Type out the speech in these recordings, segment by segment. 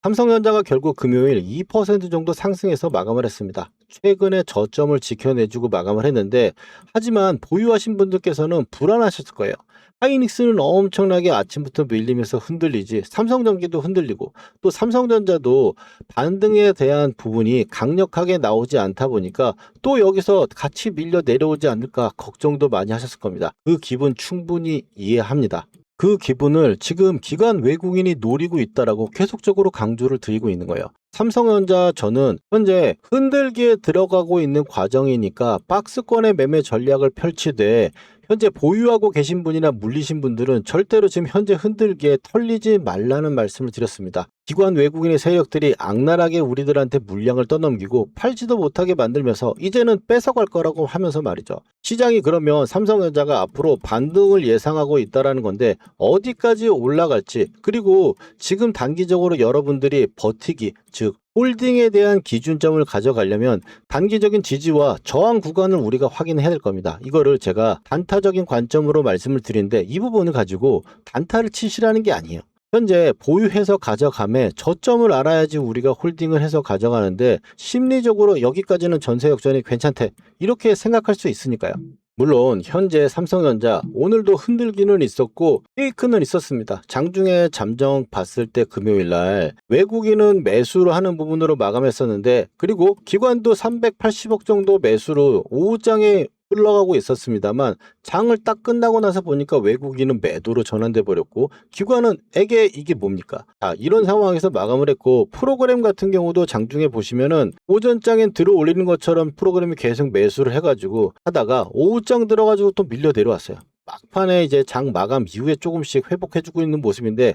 삼성전자가 결국 금요일 2% 정도 상승해서 마감을 했습니다. 최근에 저점을 지켜내주고 마감을 했는데, 하지만 보유하신 분들께서는 불안하셨을 거예요. 하이닉스는 엄청나게 아침부터 밀리면서 흔들리지, 삼성전기도 흔들리고, 또 삼성전자도 반등에 대한 부분이 강력하게 나오지 않다 보니까 또 여기서 같이 밀려 내려오지 않을까 걱정도 많이 하셨을 겁니다. 그 기분 충분히 이해합니다. 그 기분을 지금 기관 외국인이 노리고 있다라고 계속적으로 강조를 드리고 있는 거예요. 삼성전자 저는 현재 흔들기에 들어가고 있는 과정이니까 박스권의 매매 전략을 펼치되, 현재 보유하고 계신 분이나 물리신 분들은 절대로 지금 현재 흔들기에 털리지 말라는 말씀을 드렸습니다. 기관 외국인의 세력들이 악랄하게 우리들한테 물량을 떠넘기고 팔지도 못하게 만들면서 이제는 뺏어갈 거라고 하면서 말이죠. 시장이 그러면 삼성전자가 앞으로 반등을 예상하고 있다는 건데, 어디까지 올라갈지, 그리고 지금 단기적으로 여러분들이 버티기, 즉 홀딩에 대한 기준점을 가져가려면 단기적인 지지와 저항 구간을 우리가 확인해야 될 겁니다. 이거를 제가 단타적인 관점으로 말씀을 드리는데, 이 부분을 가지고 단타를 치시라는 게 아니에요. 현재 보유해서 가져감에 저점을 알아야지 우리가 홀딩을 해서 가져가는데, 심리적으로 여기까지는 전세 역전이 괜찮대, 이렇게 생각할 수 있으니까요. 물론 현재 삼성전자 오늘도 흔들기는 있었고 페이크는 있었습니다. 장중에 잠정 봤을 때 금요일날 외국인은 매수를 하는 부분으로 마감했었는데, 그리고 기관도 380억 정도 매수로 오후장에 흘러가고 있었습니다만, 장을 딱 끝나고 나서 보니까 외국인은 매도로 전환돼 버렸고 기관은 에게 이게 뭡니까? 이런 상황에서 마감을 했고, 프로그램 같은 경우도 장중에 보시면은 오전장엔 들어 올리는 것처럼 프로그램이 계속 매수를 해가지고 하다가 오후장 들어가지고 또 밀려 내려왔어요. 막판에 이제 장 마감 이후에 조금씩 회복해주고 있는 모습인데,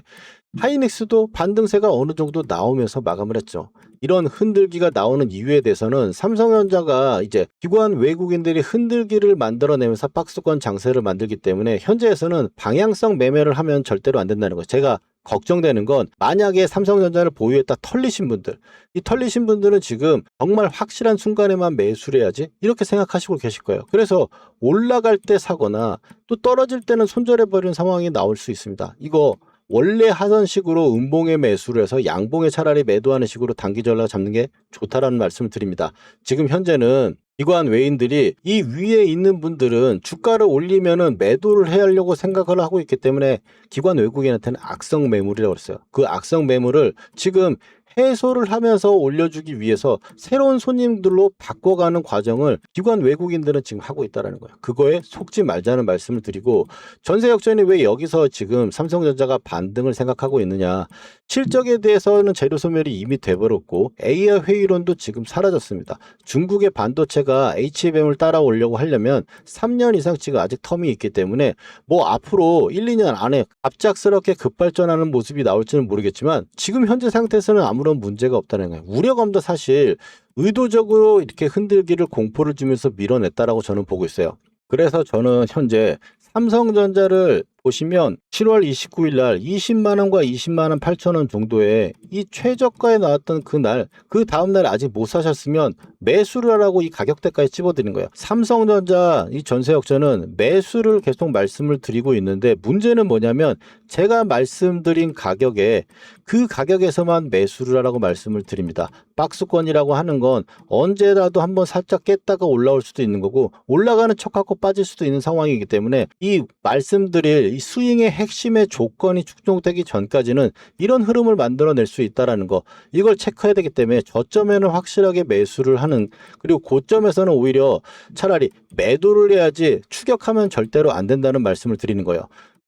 하이닉스도 반등세가 어느 정도 나오면서 마감을 했죠. 이런 흔들기가 나오는 이유에 대해서는 삼성전자가 이제 기관 외국인들이 흔들기를 만들어내면서 박스권 장세를 만들기 때문에 현재에서는 방향성 매매를 하면 절대로 안 된다는 거예요. 제가 걱정되는 건, 만약에 삼성전자를 보유했다 털리신 분들, 이 털리신 분들은 지금 정말 확실한 순간에만 매수를 해야지 이렇게 생각하시고 계실 거예요. 그래서 올라갈 때 사거나 또 떨어질 때는 손절해버리는 상황이 나올 수 있습니다. 이거 원래 하던 식으로 음봉에 매수를 해서 양봉에 차라리 매도하는 식으로 단기 전략 잡는 게 좋다라는 말씀을 드립니다. 지금 현재는 기관 외인들이 이 위에 있는 분들은 주가를 올리면은 매도를 해야 하려고 생각을 하고 있기 때문에 기관 외국인한테는 악성 매물이라고 했어요. 그 악성 매물을 지금 해소를 하면서 올려주기 위해서 새로운 손님들로 바꿔가는 과정을 기관 외국인들은 지금 하고 있다는 거예요. 그거에 속지 말자는 말씀을 드리고, 전세 역전이 왜 여기서 지금 삼성전자가 반등을 생각하고 있느냐, 실적에 대해서는 재료 소멸이 이미 돼버렸고 AI 회의론도 지금 사라졌습니다. 중국의 반도체가 HBM을 따라오려고 하려면 3년 이상 지금 아직 텀이 있기 때문에 뭐 앞으로 1, 2년 안에 갑작스럽게 급발전하는 모습이 나올지는 모르겠지만, 지금 현재 상태에서는 아무런 문제가 없다는 거예요. 우려감도 사실 의도적으로 이렇게 흔들기를 공포를 주면서 밀어냈다라고 저는 보고 있어요. 그래서 저는 현재 삼성전자를 보시면 7월 29일 날 20만 원과 20만 원 8천 원 정도의 이 최저가에 나왔던 그날, 그 다음날 아직 못 사셨으면 매수를 하라고 이 가격대까지 찝어드린 거예요. 삼성전자 이 전세 역전은 매수를 계속 말씀을 드리고 있는데, 문제는 뭐냐면 제가 말씀드린 가격에, 그 가격에서만 매수를 하라고 말씀을 드립니다. 박스권이라고 하는 건 언제라도 한번 살짝 깼다가 올라올 수도 있는 거고, 올라가는 척하고 빠질 수도 있는 상황이기 때문에 이 말씀드릴 이 스윙의 핵심의 조건이 충족되기 전까지는 이런 흐름을 만들어낼 수 있다는 거, 이걸 체크해야 되기 때문에 저점에는 확실하게 매수를 하는, 그리고 고점에서는 오히려 차라리 매도를 해야지 추격하면 절대로 안 된다는 말씀을 드리는 거예요.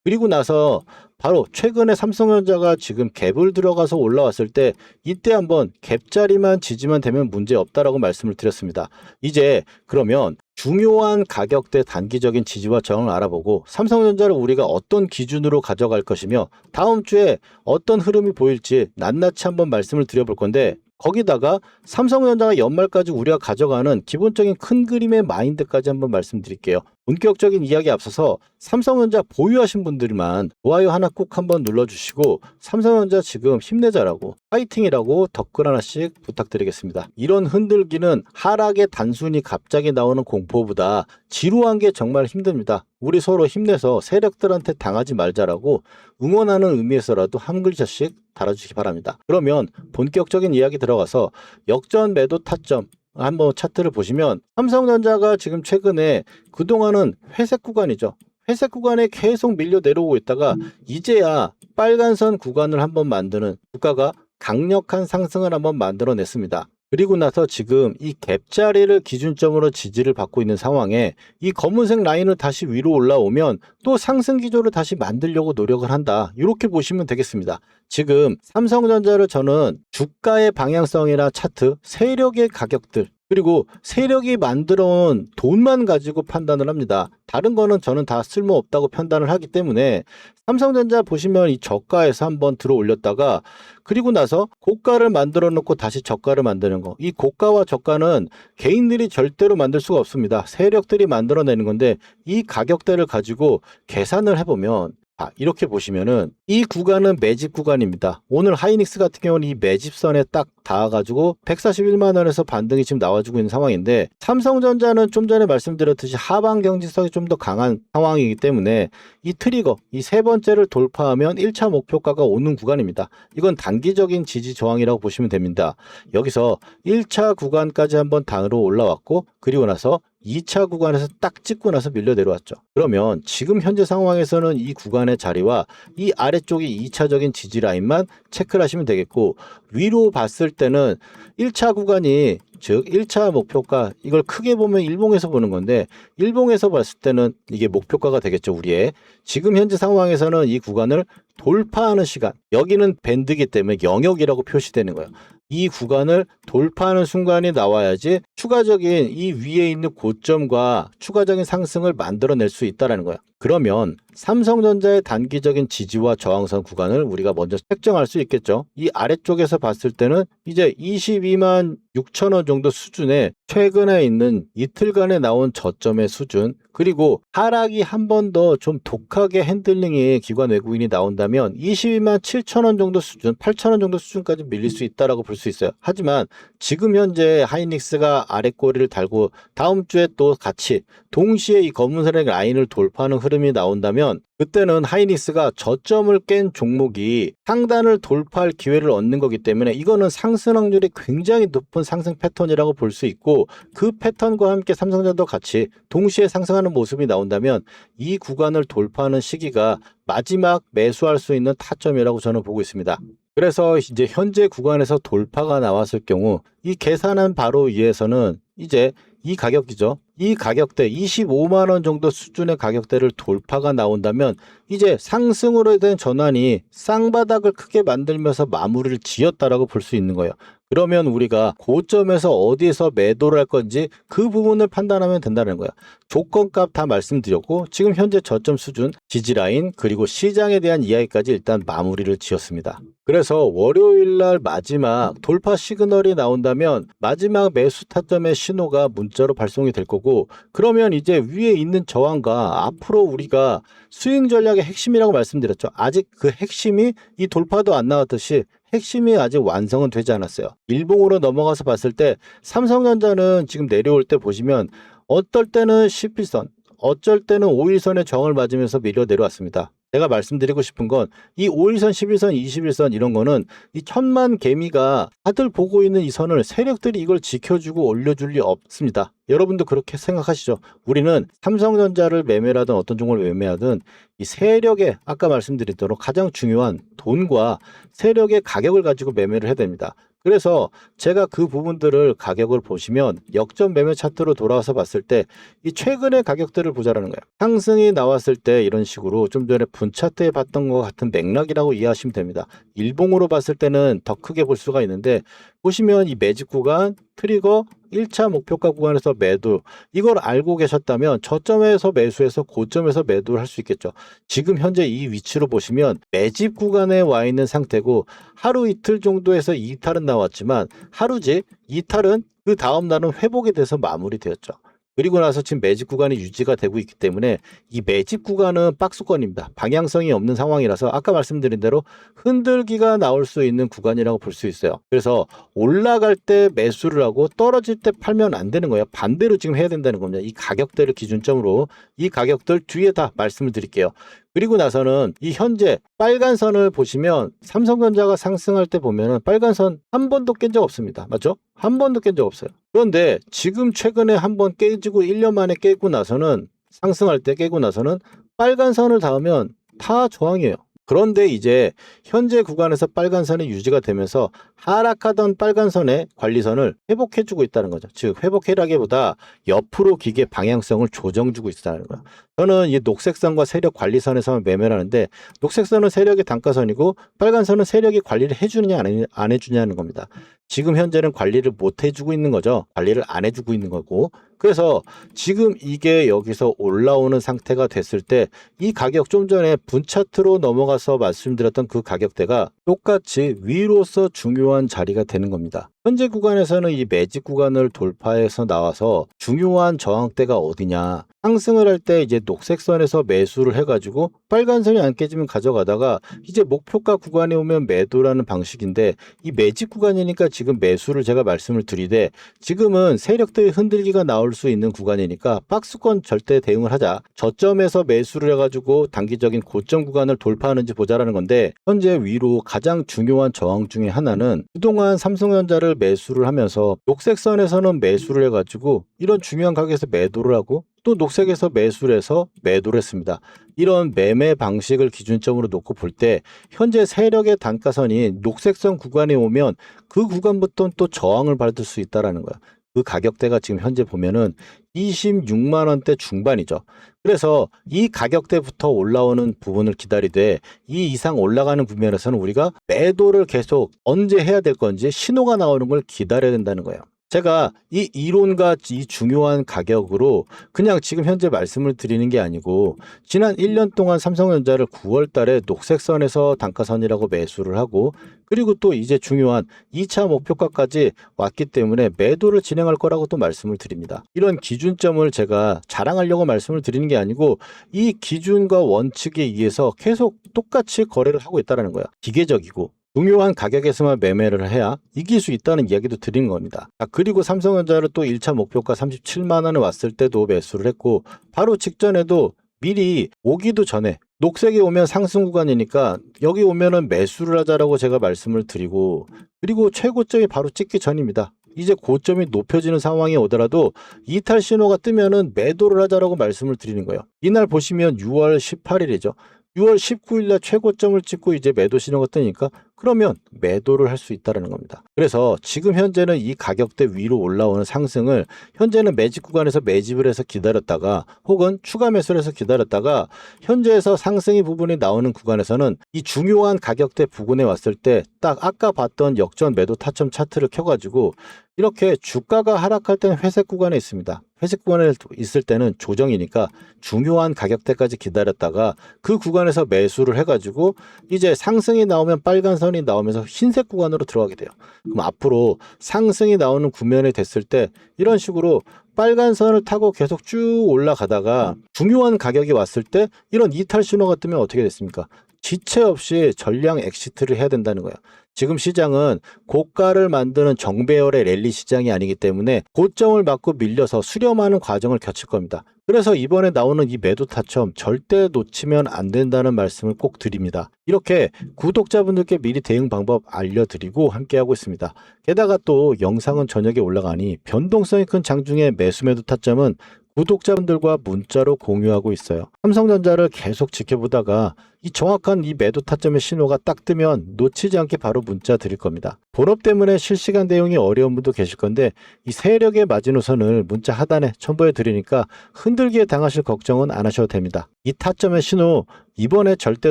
그리고 나서 바로 최근에 삼성전자가 지금 갭을 들어가서 올라왔을 때, 이때 한번 갭자리만 지지만 되면 문제 없다라고 말씀을 드렸습니다. 이제 그러면 중요한 가격대 단기적인 지지와 저항을 알아보고 삼성전자를 우리가 어떤 기준으로 가져갈 것이며 다음 주에 어떤 흐름이 보일지 낱낱이 한번 말씀을 드려볼 건데, 거기다가 삼성전자가 연말까지 우리가 가져가는 기본적인 큰 그림의 마인드까지 한번 말씀드릴게요. 본격적인 이야기에 앞서서 삼성전자 보유하신 분들만 좋아요 하나 꼭 한번 눌러주시고 삼성전자 지금 힘내자라고 파이팅이라고 댓글 하나씩 부탁드리겠습니다. 이런 흔들기는 하락에 단순히 갑자기 나오는 공포보다 지루한 게 정말 힘듭니다. 우리 서로 힘내서 세력들한테 당하지 말자라고 응원하는 의미에서라도 한 글자씩 달아주시기 바랍니다. 그러면 본격적인 이야기 들어가서 역전 매도 타점 한번 차트를 보시면 삼성전자가 지금 최근에 그동안은 회색 구간이죠. 회색 구간에 계속 밀려 내려오고 있다가 이제야 빨간선 구간을 한번 만드는 주가가 강력한 상승을 한번 만들어냈습니다. 그리고 나서 지금 이 갭자리를 기준점으로 지지를 받고 있는 상황에 이 검은색 라인을 다시 위로 올라오면 또 상승 기조를 다시 만들려고 노력을 한다. 이렇게 보시면 되겠습니다. 지금 삼성전자를 저는 주가의 방향성이나 차트, 세력의 가격들 그리고 세력이 만들어온 돈만 가지고 판단을 합니다. 다른 거는 저는 다 쓸모없다고 판단을 하기 때문에 삼성전자 보시면 이 저가에서 한번 들어 올렸다가 그리고 나서 고가를 만들어 놓고 다시 저가를 만드는 거. 이 고가와 저가는 개인들이 절대로 만들 수가 없습니다. 세력들이 만들어내는 건데 이 가격대를 가지고 계산을 해보면 이렇게 보시면은 이 구간은 매집 구간입니다. 오늘 하이닉스 같은 경우는 이 매집선에 딱 닿아가지고 141만 원에서 반등이 지금 나와주고 있는 상황인데 삼성전자는 좀 전에 말씀드렸듯이 하방 경직성이 좀 더 강한 상황이기 때문에 이 트리거, 이 세 번째를 돌파하면 1차 목표가가 오는 구간입니다. 이건 단기적인 지지 저항이라고 보시면 됩니다. 여기서 1차 구간까지 한번 단으로 올라왔고 그리고 나서 2차 구간에서 딱 찍고 나서 밀려 내려왔죠. 그러면 지금 현재 상황에서는 이 구간의 자리와 이 아래쪽이 2차적인 지지 라인만 체크를 하시면 되겠고 위로 봤을 때는 1차 구간이 즉 1차 목표가 이걸 크게 보면 일봉에서 보는 건데 일봉에서 봤을 때는 이게 목표가가 되겠죠. 우리의 지금 현재 상황에서는 이 구간을 돌파하는 시간 여기는 밴드이기 때문에 영역이라고 표시되는 거예요. 이 구간을 돌파하는 순간이 나와야지 추가적인 이 위에 있는 고점과 추가적인 상승을 만들어낼 수 있다는 거예요. 그러면 삼성전자의 단기적인 지지와 저항선 구간을 우리가 먼저 책정할 수 있겠죠. 이 아래쪽에서 봤을 때는 이제 22만 6천 원 정도 수준에 최근에 있는 이틀간에 나온 저점의 수준 그리고 하락이 한 번 더 좀 독하게 핸들링이 기관 외국인이 나온다면 22만 7천 원 정도 수준 8천 원 정도 수준까지 밀릴 수 있다라고 볼 수 있어요. 하지만 지금 현재 하이닉스가 아래 꼬리를 달고 다음 주에 또 같이 동시에 이 검은색 라인을 돌파하는 흐름이 나온다면 그때는 하이닉스가 저점을 깬 종목이 상단을 돌파할 기회를 얻는 거기 때문에 이거는 상승 확률이 굉장히 높은 상승 패턴이라고 볼 수 있고 그 패턴과 함께 삼성전자도 같이 동시에 상승하는 모습이 나온다면 이 구간을 돌파하는 시기가 마지막 매수할 수 있는 타점이라고 저는 보고 있습니다. 그래서 이제 현재 구간에서 돌파가 나왔을 경우 이 계산한 바로 위에서는 이제 이 가격이죠. 이 가격대 25만 원 정도 수준의 가격대를 돌파가 나온다면 이제 상승으로 된 전환이 쌍바닥을 크게 만들면서 마무리를 지었다라고 볼 수 있는 거예요. 그러면 우리가 고점에서 어디에서 매도를 할 건지 그 부분을 판단하면 된다는 거야. 조건값 다 말씀드렸고 지금 현재 저점 수준, 지지라인 그리고 시장에 대한 이야기까지 일단 마무리를 지었습니다. 그래서 월요일날 마지막 돌파 시그널이 나온다면 마지막 매수 타점의 신호가 문자로 발송이 될 거고 그러면 이제 위에 있는 저항과 앞으로 우리가 스윙 전략의 핵심이라고 말씀드렸죠. 아직 그 핵심이 이 돌파도 안 나왔듯이 핵심이 아직 완성은 되지 않았어요. 일봉으로 넘어가서 봤을 때 삼성전자는 지금 내려올 때 보시면 어떨 때는 11선, 어쩔 때는 5일선의 저항을 맞으면서 밀려 내려왔습니다. 제가 말씀드리고 싶은 건 이 5일선, 11선, 21선 이런 거는 이 천만 개미가 다들 보고 있는 이 선을 세력들이 이걸 지켜주고 올려줄 리 없습니다. 여러분도 그렇게 생각하시죠? 우리는 삼성전자를 매매하든 어떤 종목을 매매하든 이 세력의 아까 말씀드렸도록 가장 중요한 돈과 세력의 가격을 가지고 매매를 해야 됩니다. 그래서 제가 그 부분들을 가격을 보시면 역전 매매 차트로 돌아와서 봤을 때 이 최근의 가격들을 보자라는 거예요. 상승이 나왔을 때 이런 식으로 좀 전에 분차 때 봤던 것 같은 맥락이라고 이해하시면 됩니다. 일봉으로 봤을 때는 더 크게 볼 수가 있는데 보시면 이 매집 구간, 트리거, 1차 목표가 구간에서 매도 이걸 알고 계셨다면 저점에서 매수해서 고점에서 매도를 할 수 있겠죠. 지금 현재 이 위치로 보시면 매집 구간에 와 있는 상태고 하루 이틀 정도에서 이탈은 나왔지만 하루지 이탈은 그 다음 날은 회복이 돼서 마무리되었죠. 그리고 나서 지금 매집 구간이 유지가 되고 있기 때문에 이 매집 구간은 박스권입니다. 방향성이 없는 상황이라서 아까 말씀드린 대로 흔들기가 나올 수 있는 구간이라고 볼 수 있어요. 그래서 올라갈 때 매수를 하고 떨어질 때 팔면 안 되는 거예요. 반대로 지금 해야 된다는 겁니다. 이 가격대를 기준점으로 이 가격들 뒤에 다 말씀을 드릴게요. 그리고 나서는 이 현재 빨간 선을 보시면 삼성전자가 상승할 때 보면은 빨간 선 한 번도 깬 적 없습니다. 맞죠? 한 번도 깬 적 없어요. 그런데 지금 최근에 한 번 깨지고 1년 만에 깨고 나서는 상승할 때 깨고 나서는 빨간 선을 닿으면 다 저항이에요. 그런데 이제 현재 구간에서 빨간 선이 유지가 되면서 하락하던 빨간 선의 관리선을 회복해주고 있다는 거죠. 즉 회복해라기보다 옆으로 기계 방향성을 조정주고 있다는 거예요. 저는 이 녹색선과 세력 관리선에서만 매매를 하는데 녹색선은 세력의 단가선이고 빨간 선은 세력이 관리를 해주느냐 안 해주냐는 겁니다. 지금 현재는 관리를 못 해주고 있는 거죠. 관리를 안 해주고 있는 거고. 그래서 지금 이게 여기서 올라오는 상태가 됐을 때 이 가격 좀 전에 분차트로 넘어가서 말씀드렸던 그 가격대가 똑같이 위로서 중요한 자리가 되는 겁니다. 현재 구간에서는 이 매집 구간을 돌파해서 나와서 중요한 저항대가 어디냐. 상승을 할 때 이제 녹색선에서 매수를 해가지고 빨간선이 안 깨지면 가져가다가 이제 목표가 구간에 오면 매도라는 방식인데 이 매집 구간이니까 지금 매수를 제가 말씀을 드리되 지금은 세력들의 흔들기가 나올 수 있는 구간이니까 박스권 절대 대응을 하자. 저점에서 매수를 해가지고 단기적인 고점 구간을 돌파하는지 보자라는 건데 현재 위로 가장 중요한 저항 중에 하나는 그동안 삼성전자를 매수를 하면서 녹색선에서는 매수를 해가지고 이런 중요한 가격에서 매도를 하고 또 녹색에서 매수를 해서 매도를 했습니다. 이런 매매 방식을 기준점으로 놓고 볼 때 현재 세력의 단가선이 녹색선 구간에 오면 그 구간부터는 또 저항을 받을 수 있다는 거야. 그 가격대가 지금 현재 보면은 26만 원대 중반이죠. 그래서 이 가격대부터 올라오는 부분을 기다리되 이 이상 올라가는 부분에서는 우리가 매도를 계속 언제 해야 될 건지 신호가 나오는 걸 기다려야 된다는 거예요. 제가 이 이론과 이 중요한 가격으로 그냥 지금 현재 말씀을 드리는 게 아니고 지난 1년 동안 삼성전자를 9월 달에 녹색선에서 단가선이라고 매수를 하고 그리고 또 이제 중요한 2차 목표가까지 왔기 때문에 매도를 진행할 거라고 또 말씀을 드립니다. 이런 기준점을 제가 자랑하려고 말씀을 드리는 게 아니고 이 기준과 원칙에 의해서 계속 똑같이 거래를 하고 있다는 거야. 기계적이고 중요한 가격에서만 매매를 해야 이길 수 있다는 이야기도 드린 겁니다. 그리고 삼성전자를 또 1차 목표가 37만 원에 왔을 때도 매수를 했고 바로 직전에도 미리 오기도 전에 녹색이 오면 상승 구간이니까 여기 오면은 매수를 하자라고 제가 말씀을 드리고 그리고 최고점이 바로 찍기 전입니다. 이제 고점이 높여지는 상황이 오더라도 이탈 신호가 뜨면은 매도를 하자라고 말씀을 드리는 거예요. 이날 보시면 6월 18일이죠. 6월 19일 날 최고점을 찍고 이제 매도 신호가 뜨니까 그러면 매도를 할 수 있다는 겁니다. 그래서 지금 현재는 이 가격대 위로 올라오는 상승을 현재는 매집 구간에서 매집을 해서 기다렸다가 혹은 추가 매수를 해서 기다렸다가 현재에서 상승의 부분이 나오는 구간에서는 이 중요한 가격대 부근에 왔을 때 딱 아까 봤던 역전 매도 타점 차트를 켜가지고 이렇게 주가가 하락할 때는 회색 구간에 있습니다. 회색 구간에 있을 때는 조정이니까 중요한 가격대까지 기다렸다가 그 구간에서 매수를 해가지고 이제 상승이 나오면 빨간 선이 나오면서 흰색 구간으로 들어가게 돼요. 그럼 앞으로 상승이 나오는 구간이 됐을 때 이런 식으로 빨간 선을 타고 계속 쭉 올라가다가 중요한 가격이 왔을 때 이런 이탈 신호가 뜨면 어떻게 됐습니까? 지체 없이 전량 엑시트를 해야 된다는 거예요. 지금 시장은 고가를 만드는 정배열의 랠리 시장이 아니기 때문에 고점을 맞고 밀려서 수렴하는 과정을 거칠 겁니다. 그래서 이번에 나오는 이 매도 타점 절대 놓치면 안 된다는 말씀을 꼭 드립니다. 이렇게 구독자분들께 미리 대응 방법 알려드리고 함께하고 있습니다. 게다가 또 영상은 저녁에 올라가니 변동성이 큰 장중의 매수 매도 타점은 구독자분들과 문자로 공유하고 있어요. 삼성전자를 계속 지켜보다가 이 정확한 이 매도 타점의 신호가 딱 뜨면 놓치지 않게 바로 문자 드릴 겁니다. 본업 때문에 실시간 대응이 어려운 분도 계실 건데 이 세력의 마지노선을 문자 하단에 첨부해 드리니까 흔들기에 당하실 걱정은 안 하셔도 됩니다. 이 타점의 신호 이번에 절대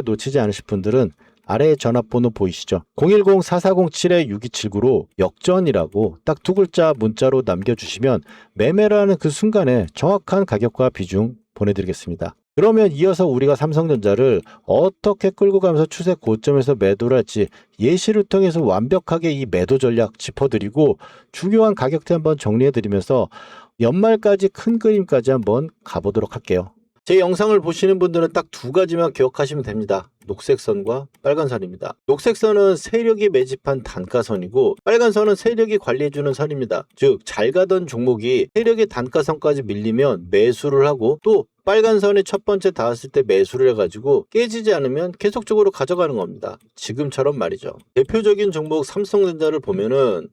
놓치지 않으실 분들은 아래에 전화번호 보이시죠? 010-4407-6279로 역전이라고 딱 두 글자 문자로 남겨주시면 매매를 하는 그 순간에 정확한 가격과 비중 보내드리겠습니다. 그러면 이어서 우리가 삼성전자를 어떻게 끌고 가면서 추세 고점에서 매도를 할지 예시를 통해서 완벽하게 이 매도 전략 짚어드리고 중요한 가격대 한번 정리해드리면서 연말까지 큰 그림까지 한번 가보도록 할게요. 제 영상을 보시는 분들은 딱 두 가지만 기억하시면 됩니다. 녹색선과 빨간선입니다. 녹색선은 세력이 매집한 단가선이고 빨간선은 세력이 관리해주는 선입니다. 즉 잘 가던 종목이 세력의 단가선까지 밀리면 매수를 하고 또 빨간선이 첫 번째 닿았을 때 매수를 해가지고 깨지지 않으면 계속적으로 가져가는 겁니다. 지금처럼 말이죠. 대표적인 종목 삼성전자를 보면은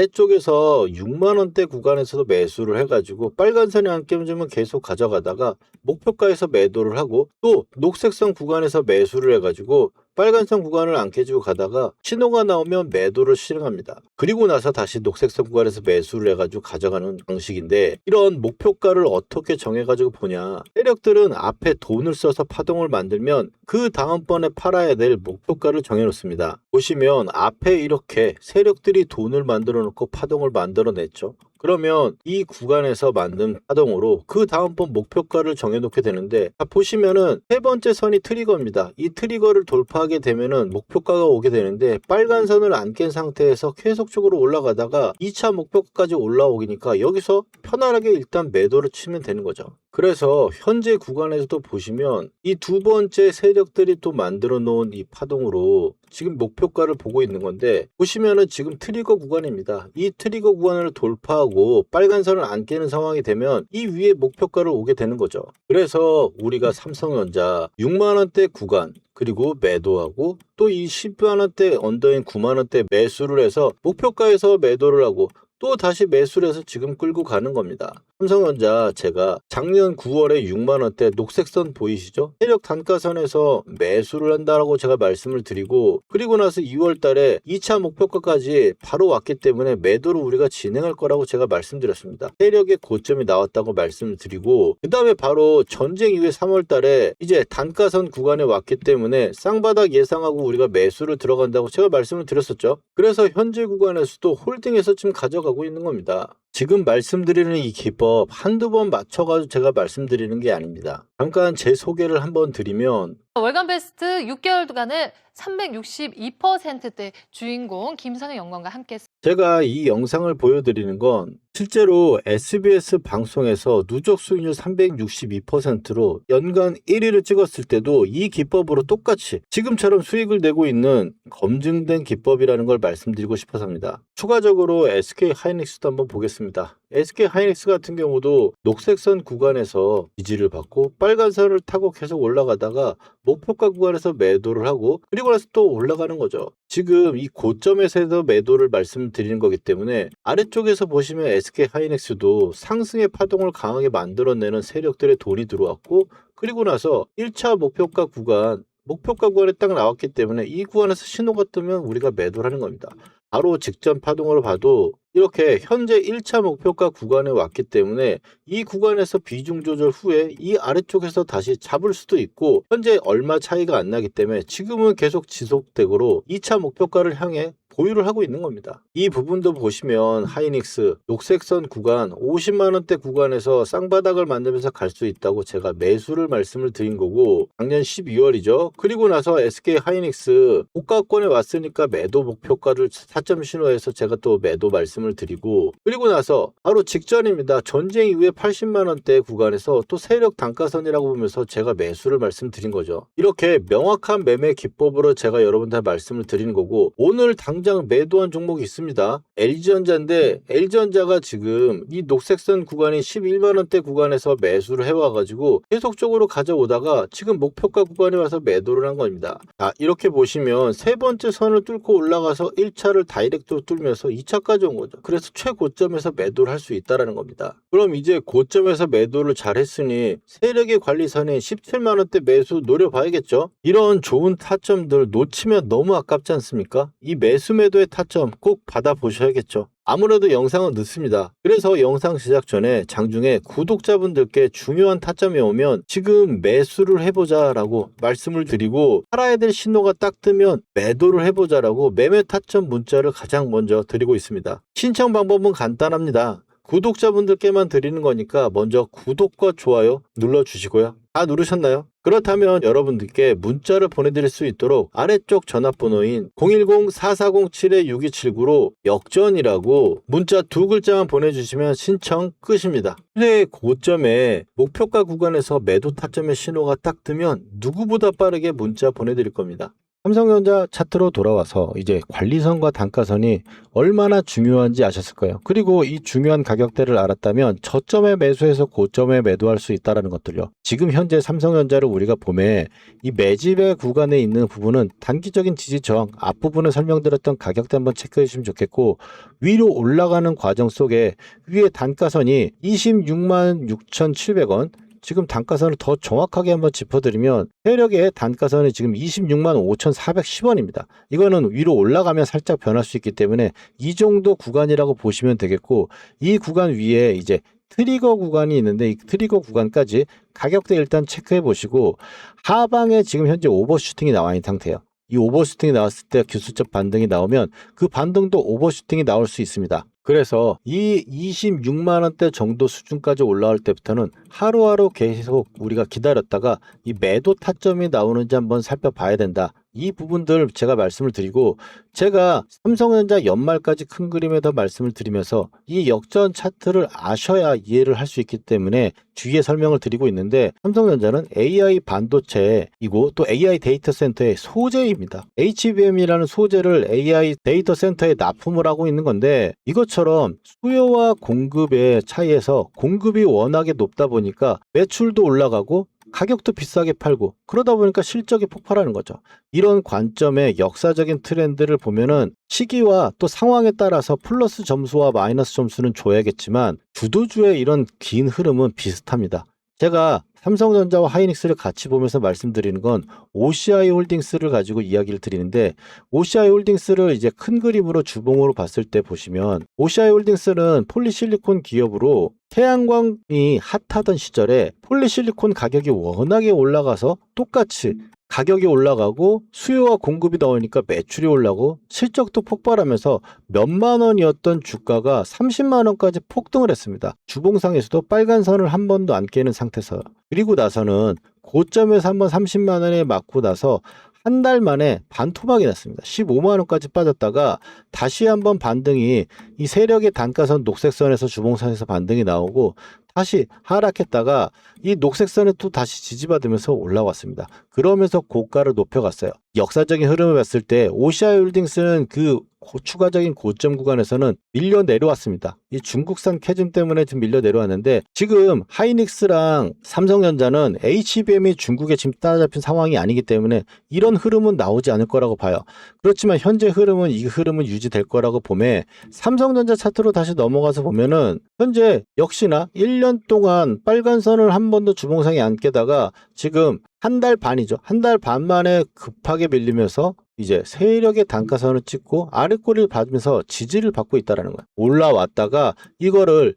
아래쪽에서 6만원대 구간에서도 매수를 해가지고 빨간선이 안 깨지면 계속 가져가다가 목표가에서 매도를 하고 또 녹색선 구간에서 매수를 해가지고 빨간선 구간을 안 깨지고 가다가 신호가 나오면 매도를 실행합니다. 그리고 나서 다시 녹색선 구간에서 매수를 해가지고 가져가는 방식인데 이런 목표가를 어떻게 정해가지고 보냐. 세력들은 앞에 돈을 써서 파동을 만들면 그 다음번에 팔아야 될 목표가를 정해놓습니다. 보시면 앞에 이렇게 세력들이 돈을 만들어 놓고 파동을 만들어냈죠. 그러면 이 구간에서 만든 파동으로 그 다음번 목표가를 정해놓게 되는데 보시면은 세 번째 선이 트리거입니다. 이 트리거를 돌파하게 되면은 목표가가 오게 되는데 빨간 선을 안 깬 상태에서 계속적으로 올라가다가 2차 목표가까지 올라오기니까 여기서 편안하게 일단 매도를 치면 되는 거죠. 그래서 현재 구간에서도 보시면 이 두 번째 세력들이 또 만들어 놓은 이 파동으로 지금 목표가를 보고 있는 건데 보시면은 지금 트리거 구간입니다. 이 트리거 구간을 돌파하고 빨간 선을 안 깨는 상황이 되면 이 위에 목표가를 오게 되는 거죠. 그래서 우리가 삼성전자 6만원대 구간 그리고 매도하고 또 이 10만원대 언더인 9만원대 매수를 해서 목표가에서 매도를 하고 또 다시 매수를 해서 지금 끌고 가는 겁니다. 삼성전자 제가 작년 9월에 6만원대 녹색선 보이시죠? 세력 단가선에서 매수를 한다라고 제가 말씀을 드리고 그리고 나서 2월 달에 2차 목표가까지 바로 왔기 때문에 매도를 우리가 진행할 거라고 제가 말씀드렸습니다. 세력의 고점이 나왔다고 말씀을 드리고 그 다음에 바로 전쟁 이후에 3월 달에 이제 단가선 구간에 왔기 때문에 쌍바닥 예상하고 우리가 매수를 들어간다고 제가 말씀을 드렸었죠. 그래서 현재 구간에서도 홀딩해서 지금 가져가고 있는 겁니다. 지금 말씀드리는 이 기법 한두 번 맞춰가지고 제가 말씀드리는 게 아닙니다. 잠깐 제 소개를 한번 드리면 월간 베스트 6개월간을 362%대 주인공 김선영 연구원과 함께 제가 이 영상을 보여드리는 건 실제로 SBS 방송에서 누적 수익률 362%로 연간 1위를 찍었을 때도 이 기법으로 똑같이 지금처럼 수익을 내고 있는 검증된 기법이라는 걸 말씀드리고 싶어서입니다. 추가적으로 SK 하이닉스도 한번 보겠습니다. SK 하이닉스 같은 경우도 녹색선 구간에서 지지를 받고 빨간선을 타고 계속 올라가다가 목표가 구간에서 매도를 하고 그리고 나서 또 올라가는 거죠. 지금 이 고점에서 매도를 말씀드리는 거기 때문에 아래쪽에서 보시면 SK 하이닉스도 상승의 파동을 강하게 만들어내는 세력들의 돈이 들어왔고 그리고 나서 1차 목표가 구간에 딱 나왔기 때문에 이 구간에서 신호가 뜨면 우리가 매도를 하는 겁니다. 바로 직전 파동으로 봐도 이렇게 현재 1차 목표가 구간에 왔기 때문에 이 구간에서 비중 조절 후에 이 아래쪽에서 다시 잡을 수도 있고 현재 얼마 차이가 안 나기 때문에 지금은 계속 지속되고로 2차 목표가를 향해 보유를 하고 있는 겁니다. 이 부분도 보시면 하이닉스 녹색선 구간 50만원대 구간에서 쌍바닥을 만들면서 갈 수 있다고 제가 매수를 말씀을 드린 거고 작년 12월이죠. 그리고 나서 SK 하이닉스 고가권에 왔으니까 매도 목표가를 4점 신호해서 제가 또 매도 말씀을 드리고 그리고 나서 바로 직전입니다. 전쟁 이후에 80만원대 구간에서 또 세력 단가선이라고 보면서 제가 매수를 말씀드린 거죠. 이렇게 명확한 매매 기법으로 제가 여러분들 말씀을 드리는 거고 오늘 당장 매도한 종목이 있습니다. LG전자인데 LG전자가 지금 이 녹색선 구간이 11만원대 구간에서 매수를 해와가지고 계속적으로 가져오다가 지금 목표가 구간에 와서 매도를 한 겁니다. 자, 이렇게 보시면 세 번째 선을 뚫고 올라가서 1차를 다이렉트로 뚫면서 2차까지 온 거죠. 그래서 최고점에서 매도를 할 수 있다는 겁니다. 그럼 이제 고점에서 매도를 잘 했으니 세력의 관리선인 17만원대 매수 노려봐야겠죠. 이런 좋은 타점들 놓치면 너무 아깝지 않습니까? 이 매도의 타점 꼭 받아보셔야겠죠. 아무래도 영상은 늦습니다. 그래서 영상 제작 전에 장중에 구독자분들께 중요한 타점이 오면 지금 매수를 해보자 라고 말씀을 드리고 팔아야 될 신호가 딱 뜨면 매도를 해보자 라고 매매 타점 문자를 가장 먼저 드리고 있습니다. 신청 방법은 간단합니다. 구독자분들께만 드리는 거니까 먼저 구독과 좋아요 눌러주시고요. 다 누르셨나요? 그렇다면 여러분들께 문자를 보내드릴 수 있도록 아래쪽 전화번호인 010-4407-6279로 역전이라고 문자 2글자만 보내주시면 신청 끝입니다. 플레이의 고점에 목표가 구간에서 매도 타점의 신호가 딱 뜨면 누구보다 빠르게 문자 보내드릴 겁니다. 삼성전자 차트로 돌아와서 이제 관리선과 단가선이 얼마나 중요한지 아셨을 거예요. 그리고 이 중요한 가격대를 알았다면 저점에 매수해서 고점에 매도할 수 있다는 것들요. 지금 현재 삼성전자를 우리가 보면 이 매집의 구간에 있는 부분은 단기적인 지지 저항 앞부분에 설명드렸던 가격대 한번 체크해 주시면 좋겠고, 위로 올라가는 과정 속에 위에 단가선이 26만 6,700원, 지금 단가선을 더 정확하게 한번 짚어드리면 세력의 단가선이 지금 26만 5,410원입니다. 이거는 위로 올라가면 살짝 변할 수 있기 때문에 이 정도 구간이라고 보시면 되겠고, 이 구간 위에 이제 트리거 구간이 있는데 이 트리거 구간까지 가격대 일단 체크해 보시고, 하방에 지금 현재 오버슈팅이 나와 있는 상태예요. 이 오버슈팅이 나왔을 때 기술적 반등이 나오면 그 반등도 오버슈팅이 나올 수 있습니다. 그래서 이 26만 원대 정도 수준까지 올라올 때부터는 하루하루 계속 우리가 기다렸다가 이 매도 타점이 나오는지 한번 살펴봐야 된다. 이 부분들 제가 말씀을 드리고, 제가 삼성전자 연말까지 큰 그림에서 말씀을 드리면서 이 역전 차트를 아셔야 이해를 할 수 있기 때문에 뒤에 설명을 드리고 있는데, 삼성전자는 AI 반도체이고 또 AI 데이터 센터의 소재입니다. HBM이라는 소재를 AI 데이터 센터에 납품을 하고 있는 건데, 이것처럼 수요와 공급의 차이에서 공급이 워낙에 높다 보니까 매출도 올라가고 가격도 비싸게 팔고, 그러다 보니까 실적이 폭발하는 거죠. 이런 관점의 역사적인 트렌드를 보면은 시기와 또 상황에 따라서 플러스 점수와 마이너스 점수는 줘야겠지만 주도주의 이런 긴 흐름은 비슷합니다. 제가 삼성전자와 하이닉스를 같이 보면서 말씀드리는 건 OCI 홀딩스를 가지고 이야기를 드리는데, OCI 홀딩스를 이제 큰 그림으로 주봉으로 봤을 때 보시면 OCI 홀딩스는 폴리실리콘 기업으로 태양광이 핫하던 시절에 폴리실리콘 가격이 워낙에 올라가서 똑같이 가격이 올라가고 수요와 공급이 나오니까 매출이 올라가고 실적도 폭발하면서 몇만 원이었던 주가가 30만 원까지 폭등을 했습니다. 주봉상에서도 빨간 선을 한 번도 안 깨는 상태에서. 그리고 나서는 고점에서 한번 30만 원에 맞고 나서 한 달 만에 반토막이 났습니다. 15만 원까지 빠졌다가 다시 한번 반등이, 이 세력의 단가선 녹색선에서 주봉선에서 반등이 나오고 다시 하락했다가 이 녹색선에 또 다시 지지받으면서 올라왔습니다. 그러면서 고가를 높여갔어요. 역사적인 흐름을 봤을 때 OCI 홀딩스는 그 추가적인 고점 구간에서는 밀려 내려왔습니다. 이 중국산 캐즘 때문에 좀 밀려 내려왔는데, 지금 하이닉스랑 삼성전자는 HBM이 중국에 지금 따라잡힌 상황이 아니기 때문에 이런 흐름은 나오지 않을 거라고 봐요. 그렇지만 현재 흐름은 이 흐름은 유지될 거라고 보면, 삼성전자 차트로 다시 넘어가서 보면은 현재 역시나 1년 동안 빨간 선을 한 번도 주봉상에 안 깨다가 지금 한 달 반이죠. 한 달 반 만에 급하게 밀리면서 이제 세력의 단가선을 찍고 아랫꼬리를 받으면서 지지를 받고 있다는 거예요. 올라왔다가 이거를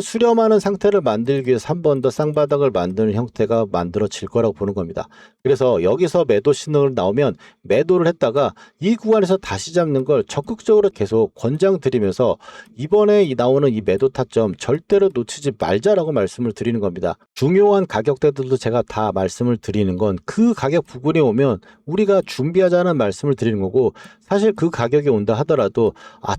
수렴하는 상태를 만들기 위해서 한 번 더 쌍바닥을 만드는 형태가 만들어질 거라고 보는 겁니다. 그래서 여기서 매도 신호를 나오면 매도를 했다가 이 구간에서 다시 잡는 걸 적극적으로 계속 권장드리면서 이번에 나오는 이 매도 타점 절대로 놓치지 말자라고 말씀을 드리는 겁니다. 중요한 가격대들도 제가 다 말씀을 드리는 건 그 가격 부근에 오면 우리가 준비하자는 말씀을 드리는 거고, 사실 그 가격이 온다 하더라도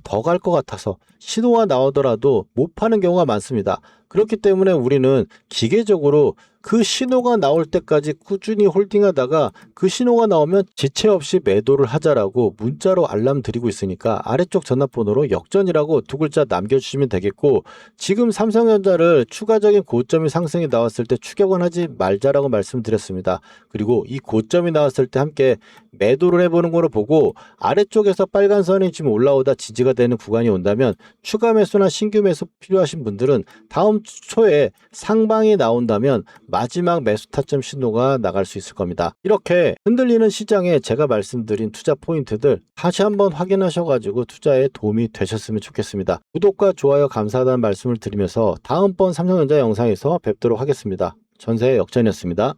더 갈 것 같아서 신호가 나오더라도 못 파는 경우가 많습니다. 그렇기 때문에 우리는 기계적으로 그 신호가 나올 때까지 꾸준히 홀딩하다가 그 신호가 나오면 지체 없이 매도를 하자라고 문자로 알람 드리고 있으니까 아래쪽 전화번호로 역전이라고 2글자 남겨주시면 되겠고, 지금 삼성전자를 추가적인 고점이 상승이 나왔을 때 추격은 하지 말자라고 말씀드렸습니다. 그리고 이 고점이 나왔을 때 함께 매도를 해보는 거로 보고, 아래쪽에서 빨간 선이 지금 올라오다 지지가 되는 구간이 온다면 추가 매수나 신규 매수 필요하신 분들은 다음 초에 상방이 나온다면 마지막 매수 타점 신호가 나갈 수 있을 겁니다. 이렇게 흔들리는 시장에 제가 말씀드린 투자 포인트들 다시 한번 확인하셔가지고 투자에 도움이 되셨으면 좋겠습니다. 구독과 좋아요 감사하다는 말씀을 드리면서 다음번 삼성전자 영상에서 뵙도록 하겠습니다. 전세 역전이었습니다.